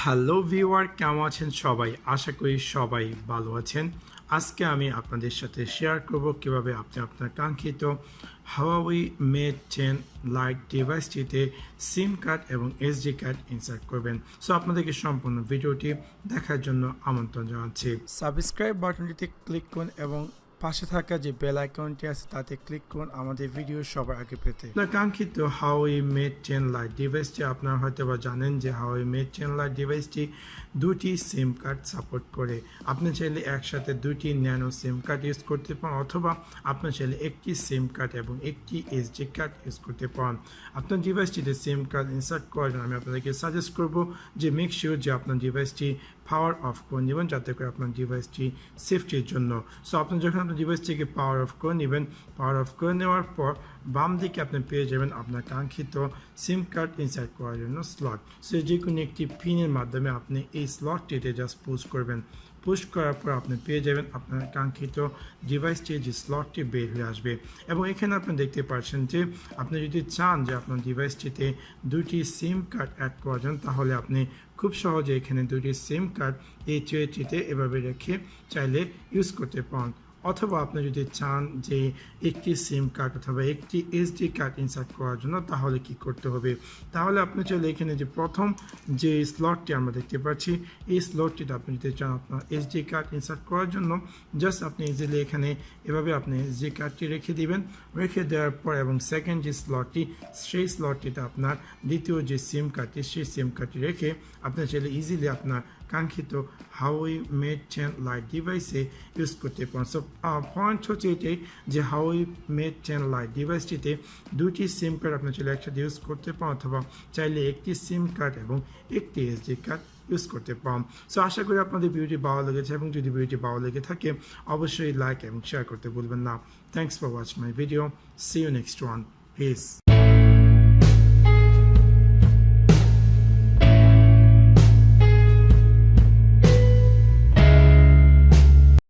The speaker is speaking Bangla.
হ্যালো ভিউয়ার, কেমন আছেন সবাই? আশা করি সবাই ভালো আছেন। আজকে আমি আপনাদের সাথে শেয়ার করব কিভাবে আপনি আপনার কাঙ্ক্ষিত Huawei Mate 10 Lite ডিভাইসটিতে সিম কার্ড এবং এসডি কার্ড ইনসার্ট করবেন। সো আপনাদেরকে সম্পূর্ণ ভিডিওটি দেখার জন্য আমন্ত্রণ জানাচ্ছি। সাবস্ক্রাইব বাটনটিতে ক্লিক করুন এবং পাশে থাকা যে বেল আইকনটি আছে তাতে ক্লিক করুন আমাদের ভিডিও সবার আগে পেতে। আপনার কাঙ্ক্ষিত Huawei Mate 10 Lite ডিভাইসটি আপনারা হয়তো বা জানেন যে Huawei Mate 10 Lite ডিভাইসটি দুটি সিম কার্ড সাপোর্ট করে। আপনি চাইলে একসাথে দুটি ন্যানো সিম কার্ড ইউজ করতে পারেন, অথবা আপনি চাইলে একটি সিম কার্ড এবং একটি এসডি কার্ড ইউজ করতে পারেন। আপনার ডিভাইসটিতে সিম কার্ড ইনসার্ট করার জন্য আমি আপনাদেরকে সাজেস্ট করব যে মেক শিওর যে আপনার ডিভাইসটি পাওয়ার অফ করে নেবেন, যাতে করে আপনার ডিভাইসটি সেফটির জন্য। সো আপনি যখন আপনার ডিভাইসটিকে পাওয়ার অফ করে নেবেন, পাওয়ার অফ করে নেওয়ার পর বাম দিকে আপনি পেয়ে যাবেন আপনার কাঙ্ক্ষিত সিম কার্ড ইনসার্ট করার জন্য স্লট। সো যে কোনো একটি পিনের মাধ্যমে আপনি এই স্লটটিতে জাস্ট পুশ করবেন। পুশ করার পর আপনি পেয়ে যাবেন আপনার কাঙ্ক্ষিত ডিভাইসটির যে স্লটটি বের হয়ে আসবে। এবং এখানে আপনি দেখতে পাচ্ছেন যে আপনি যদি চান যে আপনার ডিভাইসটিতে দুটি সিম কার্ড অ্যাড করার জন্য, তাহলে আপনি খুব সহজে এখানে দুটি সিম কার্ড এই ট্রেটিতে এভাবে রেখে চাইলে ইউজ করতে পারেন। অথবা আপনি যদি চান যে একটি সিম কার্ড অথবা একটি এসডি কার্ড ইনসার্ট করার জন্য, তাহলে কি করতে হবে? তাহলে আপনি চাইলে এখানে যে প্রথম যে স্লটটি আমরা দেখতে পাচ্ছি, এই স্লটটিতে আপনি যদি চান আপনার এসডি কার্ড ইনসার্ট করার জন্য, জাস্ট আপনি ইজিলি এখানে এভাবে আপনি এসডি কার্ডটি রেখে দিবেন। রেখে দেওয়ার পর এবং সেকেন্ড যে স্লটটি, সেই স্লটটিতে আপনার দ্বিতীয় যে সিম কার্ডটি, সেই সিম কার্ডটি রেখে আপনি চাইলে ইজিলি আপনার কাঙ্ক্ষিত Huawei Mate 10 Lite ডিভাইসে ইউজ করতে পারেন। সো পয়েন্ট হচ্ছে এটাই যে Huawei Mate 10 Lite ডিভাইসটিতে দুটি সিম কার্ড আপনি চাইলে একসাথে ইউজ করতে পারেন, অথবা চাইলে একটি সিম কার্ড এবং একটি এসডি কার্ড ইউজ করতে পারেন। সো আশা করি আপনাদের ভিডিওটি ভালো লেগেছে, এবং যদি ভিডিওটি ভালো লেগে থাকে অবশ্যই লাইক এবং শেয়ার করতে ভুলবেন না। Thanks for watching my video. See you next one. Piece.